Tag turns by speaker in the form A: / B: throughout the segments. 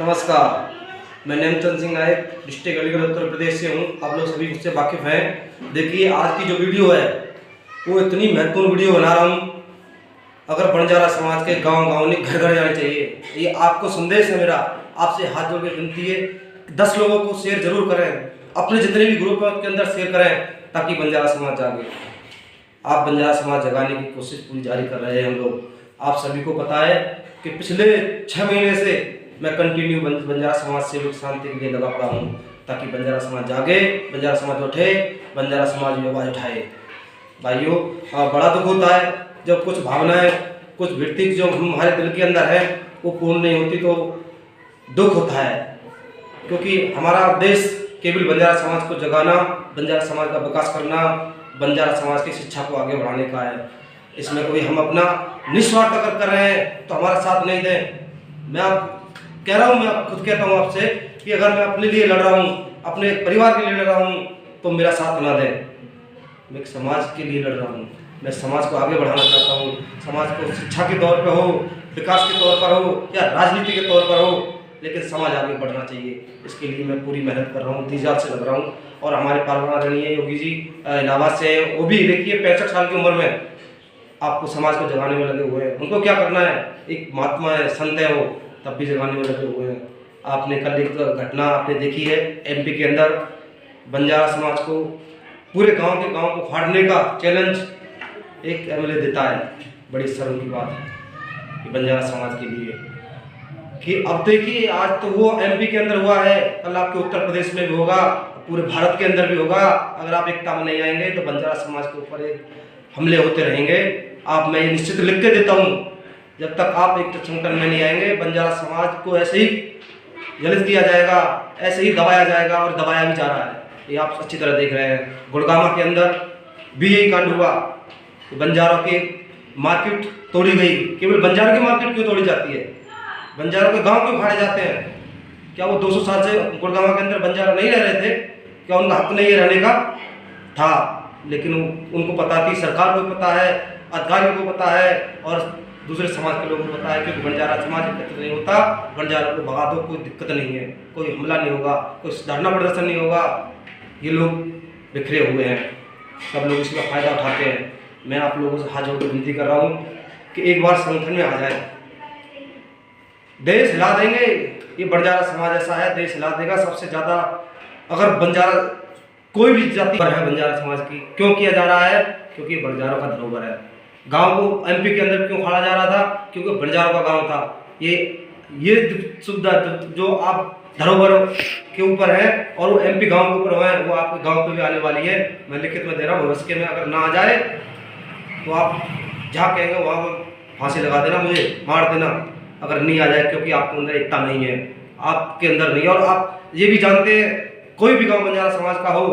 A: नमस्कार, मैं नेमचंद सिंह नायक डिस्ट्रिक्ट अलीगढ़ उत्तर प्रदेश से हूँ। आप लोग सभी मुझसे वाकिफ़ हैं। देखिए, आज की जो वीडियो है वो इतनी महत्वपूर्ण वीडियो बना रहा हूँ। अगर बंजारा समाज के गांव-गांव नहीं घर घर जाने चाहिए, ये आपको संदेश है मेरा। आपसे हाथ जोड़ के विनती है, 10 लोगों को शेयर जरूर करें, अपने जितने भी ग्रुप है उसके अंदर शेयर करें ताकि बंजारा समाज जागे। आप बंजारा समाज जगाने की कोशिश पूरी जारी कर रहे हैं हम लोग। आप सभी को पता है कि पिछले 6 महीने से मैं कंटिन्यू बंजारा समाज सेवक शांति के लिए लगा पड़ा हूँ ताकि बंजारा समाज जागे, बंजारा समाज उठे, बंजारा समाज भी आवाज उठाए। भाइयों, बड़ा दुख होता है जब कुछ भावनाएं, कुछ वृत्ति जो हमारे दिल के अंदर है वो पूर्ण नहीं होती, तो दुख होता है। क्योंकि हमारा देश केवल बंजारा समाज को जगाना, बंजारा समाज का विकास करना, बंजारा समाज की शिक्षा को आगे बढ़ाने का है। इसमें कोई हम अपना निस्वार्थ अगर कर रहे हैं तो हमारा साथ नहीं दें। मैं आप कह रहा हूँ, मैं खुद कहता हूँ आपसे कि अगर मैं अपने लिए लड़ रहा हूँ, अपने परिवार के लिए लड़ रहा हूँ, तो मेरा साथ ना दें। मैं समाज के लिए लड़ रहा हूँ, मैं समाज को आगे बढ़ाना चाहता हूँ। समाज को शिक्षा के तौर पर हो, विकास के तौर पर हो या राजनीति के तौर पर हो, लेकिन समाज आगे बढ़ना चाहिए। इसके लिए मैं पूरी मेहनत कर रहा हूँ, तीजा से लग रहा हूँ। और हमारे पार्वती योगी जी इलाहाबाद से हैं, वो भी देखिए 65 साल की उम्र में आपको समाज को जगाने में लगे हुए हैं। उनको क्या करना है, एक महात्मा है, संत है, वो तब भी जगाने में लगे हुए हैं। आपने कल एक घटना आपने देखी है, एमपी के अंदर बंजारा समाज को पूरे गांव के गांव को फाड़ने का चैलेंज एक एमएलए देता है। बड़ी शर्म की बात है कि बंजारा समाज के लिए कि अब देखिए, आज तो वो एमपी के अंदर हुआ है, कल आपके उत्तर प्रदेश में भी होगा, पूरे भारत के अंदर भी होगा। अगर आप एकता में नहीं आएंगे तो बंजारा समाज के ऊपर एक हमले होते रहेंगे। आप मैं ये निश्चित लिख के देता हूँ, जब तक आप एक संगठन में नहीं आएंगे, बंजारा समाज को ऐसे ही जलित किया जाएगा, ऐसे ही दबाया जाएगा और दबाया भी जा रहा है। ये आप अच्छी तरह देख रहे हैं। गुड़गांव के अंदर भी यही कांड हुआ, बंजारों की मार्केट तोड़ी गई। केवल बंजारों की मार्केट क्यों तोड़ी जाती है? बंजारों के गांव क्यों फाड़े जाते हैं? क्या वो 200 साल से गुड़गांव के अंदर बंजारा नहीं रह रहे थे? क्या उनका हक नहीं है रहने का? था, लेकिन उनको पता थी, सरकार को पता है, अधिकारियों को पता है और दूसरे समाज के लोगों को पता है कि बंजारा समाज एकत्र नहीं होता, बंजारा को भगा दो, कोई दिक्कत नहीं है, कोई हमला नहीं होगा, कोई धरना प्रदर्शन नहीं होगा। ये लोग बिखरे हुए हैं, सब लोग इसका फायदा उठाते हैं। मैं आप लोगों से हाथ जोड़ कर विनती कर रहा हूँ कि एक बार संगठन में आ जाए, देश हिला देंगे। ये बंजारा समाज ऐसा है, देश हिला देगा। सबसे ज़्यादा अगर बंजारा कोई भी जाति पर है बंजारा समाज की, क्यों किया जा रहा है? क्योंकि बंजारों का धरोहर है। गांव को एमपी के अंदर क्यों फाड़ा जा रहा था? क्योंकि बंजारों का गांव था। ये सुविधा जो आप धरोहर के ऊपर है और वो एमपी गांव के ऊपर है, वो आपके गांव पे भी आने वाली है। मैं लिखित में दे रहा हूँ, भविष्य में अगर ना आ जाए तो आप जहाँ कहेंगे वहाँ फांसी लगा देना, मुझे मार देना, अगर नहीं आ जाए, क्योंकि आपके अंदर एकता नहीं है, आपके अंदर नहीं है। और आप ये भी जानते हैं, कोई भी गांव बंजारा समाज का हो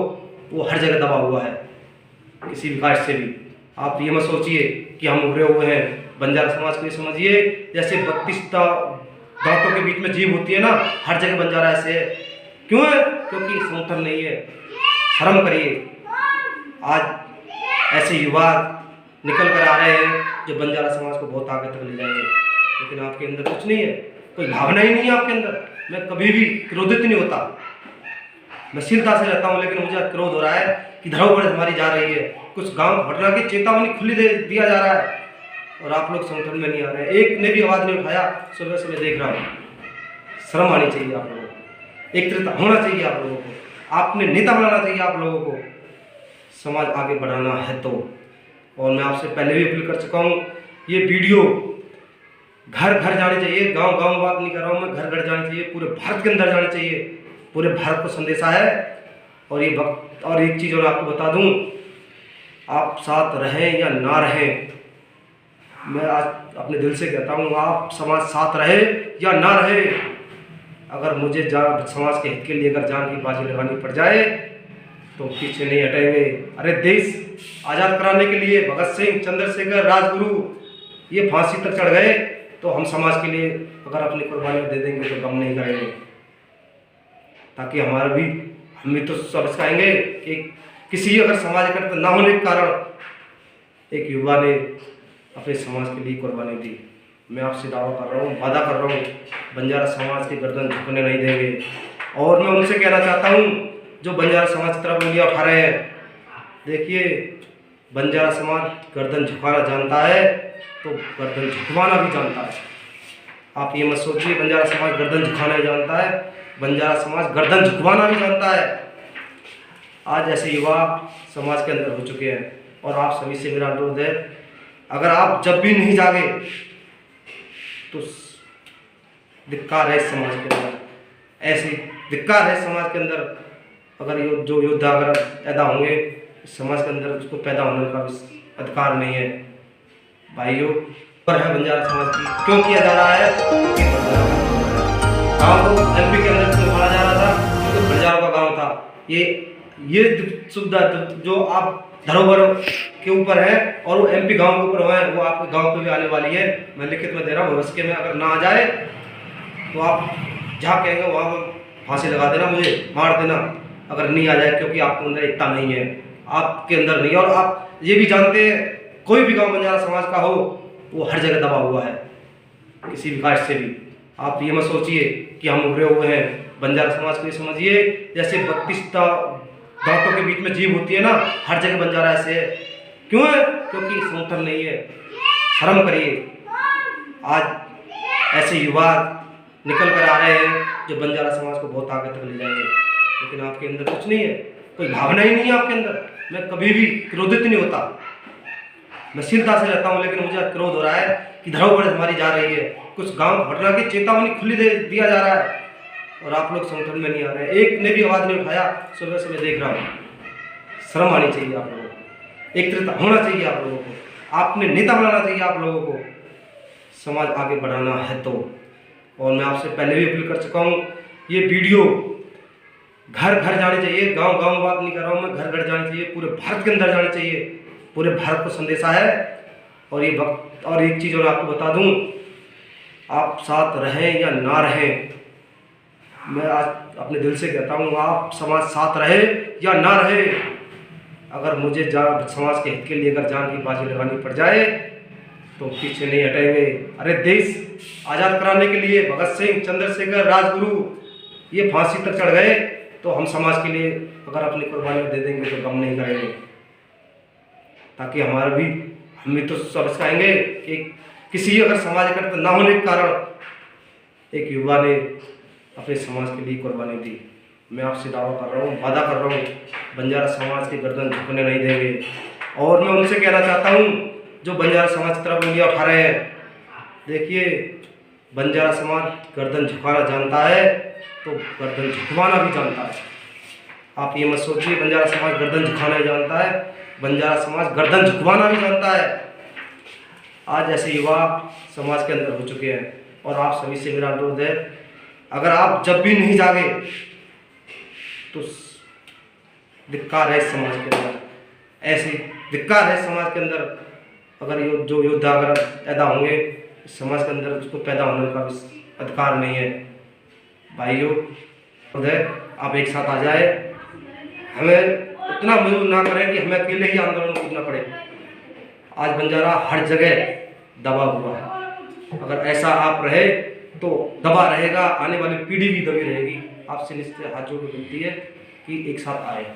A: वो हर जगह दबा हुआ है, किसी भी कास्ट से भी। आप ये मत सोचिए कि हम उभरे हुए हैं। बंजारा समाज को ये समझिए जैसे 32 दांतों के बीच में जीभ होती है ना, हर जगह बंजारा ऐसे है। क्यों है? क्योंकि संगठन नहीं है। शर्म करिए। आज ऐसे युवा निकल कर आ रहे हैं जो बंजारा समाज को बहुत आगे तक ले जाएंगे, लेकिन आपके अंदर कुछ नहीं है, कोई भावना ही नहीं है आपके अंदर। मैं कभी भी क्रोधित नहीं होता, मैं शीलता से रहता हूँ, लेकिन मुझे क्रोध हो रहा है कि धरोहर हमारी जा रही है। कुछ गांव घटना की चेतावनी खुली दे दिया जा रहा है और आप लोग संगठन में नहीं आ रहे हैं। एक ने भी आवाज़ नहीं उठाया। सुबह से मैं देख रहा हूँ। शर्म आनी चाहिए आप लोगों को, एकता होना चाहिए आप लोगों को, आपने नेता बनाना चाहिए आप लोगों को, समाज आगे बढ़ाना है तो। और मैं आपसे पहले भी अपील कर चुका हूँ, ये वीडियो घर घर जानी चाहिए। गांव गांव बात नहीं कर रहा हूँ मैं, घर घर जानी चाहिए, पूरे भारत के अंदर जानी चाहिए। पूरे भारत को संदेशा है। और ये वक्त और एक चीज़ और आपको बता दूं, आप साथ रहें या ना रहें, मैं आज अपने दिल से कहता हूँ, आप समाज साथ रहे या ना रहे, अगर मुझे समाज के हित के लिए अगर जान की बाजी लगानी पड़ जाए तो पीछे नहीं हटेंगे। अरे देश आज़ाद कराने के लिए भगत सिंह, चंद्रशेखर, राजगुरु ये फांसी तक चढ़ गए, तो हम समाज के लिए अगर अपनी कुर्बानियाँ दे देंगे तो कम नहीं करेंगे, ताकि हमारा भी, हम भी तो सब सिखाएंगे कि किसी अगर समाज एकत्र ना होने के कारण एक युवा ने अपने समाज के लिए कुर्बानी दी। मैं आपसे दावा कर रहा हूँ, वादा कर रहा हूँ, बंजारा समाज की गर्दन झुकने नहीं देंगे। और मैं उनसे कहना चाहता हूँ जो बंजारा समाज की तरफ उंगलियां उठा रहे हैं, देखिए बंजारा समाज गर्दन झुकाना जानता है तो गर्दन झुकवाना भी जानता है। आप ये मत सोचिए बंजारा समाज गर्दन झुकाना ही जानता है, बंजारा समाज गर्दन झुकवाना भी जानता है। आज ऐसे युवा समाज के अंदर हो चुके हैं और आप सभी से मेरा अनुरोध है, अगर आप जब भी नहीं जागे तो धिक्कार है इस समाज के अंदर, ऐसी धिक्कार है समाज के अंदर। अगर जो योद्धा अगर पैदा होंगे समाज के अंदर, उसको पैदा होने का अधिकार नहीं है। भाइयों पर है बंजारा समाज की क्यों किया जा रहा है, गाँव को एमपी के अंदर क्यों मारा जा रहा था, क्योंकि बंजारों का गाँव था। ये सुविधा जो आप धरोहर के ऊपर है और वो एमपी गांव के ऊपर है, वो आपके गांव पे भी आने वाली है। मैं लिखित में दे रहा हूँ, भविष्य में अगर ना आ जाए तो आप जहाँ कहेंगे वहाँ फांसी लगा देना, मुझे मार देना, अगर नहीं आ जाए, क्योंकि आपके अंदर एकता नहीं है, आपके अंदर नहीं है। और आप ये भी जानते हैं कोई भी गाँव बंजारा समाज का हो वो हर जगह दबा हुआ है किसी भी कास्ट से भी। आप ये मत सोचिए कि हम उभरे हुए हैं, बंजारा समाज को ये समझिए जैसे 32 दांतों के बीच में जीभ होती है ना, हर जगह बंजारा ऐसे है। क्यों है? क्योंकि संगठन नहीं है। शर्म करिए, आज ऐसे युवा निकल कर आ रहे हैं जो बंजारा समाज को बहुत आगे तक ले जाएंगे, लेकिन आपके अंदर कुछ नहीं है, कोई भावना ही नहीं है आपके अंदर। मैं कभी भी क्रोधित नहीं होता, मैं स्थिरता से रहता हूँ, लेकिन मुझे क्रोध हो रहा है कि धरोहर हमारी जा रही है, कुछ गांव घटना की चेतावनी खुली दे दिया जा रहा है और आप लोग संगठन में नहीं आ रहे हैं। एक ने भी आवाज़ नहीं उठाया, सुबह से मैं देख रहा हूँ। शर्म आनी चाहिए आप लोगों को, एकत्रित होना चाहिए आप लोगों को, आपने नेता बनाना चाहिए आप लोगों को, समाज आगे बढ़ाना है तो। और मैं आपसे पहले भी अपील कर चुका हूँ, ये वीडियो घर घर जानी चाहिए, गांव गांव बात नहीं कर रहा हूँ मैं, घर घर जानी चाहिए, पूरे भारत के अंदर जानी चाहिए, पूरे भारत को संदेशा है। और ये वक्त और एक चीज़ और आपको बता दूँ, आप साथ रहें या ना रहें, मैं आज अपने दिल से कहता हूँ, आप समाज साथ रहे या ना रहे, अगर मुझे समाज के हित के लिए अगर जान की बाजी लगानी पड़ जाए तो पीछे नहीं हटेंगे। अरे देश आज़ाद कराने के लिए भगत सिंह, चंद्रशेखर, राजगुरु ये फांसी तक चढ़ गए, तो हम समाज के लिए अगर अपनी कुर्बानी दे देंगे तो गम नहीं करेंगे, ताकि हमारा भी, हम भी तो सब चाहेंगे कि किसी अगर समाज एकत्र ना होने के कारण एक युवा ने अपने समाज के लिए कुर्बानी दी। मैं आपसे दावा कर रहा हूँ, वादा कर रहा हूँ, बंजारा समाज की गर्दन झुकने नहीं देंगे। और मैं उनसे कहना चाहता हूँ जो बंजारा समाज की तरफ उंगलियां उठा रहे हैं, देखिए बंजारा समाज गर्दन झुकाना जानता है तो गर्दन झुकवाना भी जानता है। आप ये मत सोचिए बंजारा समाज गर्दन झुकाना ही जानता है, बंजारा समाज गर्दन झुकवाना भी जानता है। आज ऐसे युवा समाज के अंदर हो चुके हैं और आप सभी से मेरा अनुरोध है, अगर आप जब भी नहीं जागे तो धिक्कार है इस समाज के अंदर, ऐसी धिक्कार है समाज के अंदर। अगर जो योद्धा अगर पैदा होंगे समाज के अंदर, उसको पैदा होने का अधिकार नहीं है। भाइयों आप एक साथ आ जाए, हमें इतना मजबूर ना करें कि हमें अकेले ही आंदोलन कूदना पड़े। आज बंजारा हर जगह दबा हुआ है, अगर ऐसा आप रहे तो दबा रहेगा, आने वाली पीढ़ी भी दबी रहेगी। आपसे निश्चय हाथ जोड़ के विनती है कि एक साथ आए।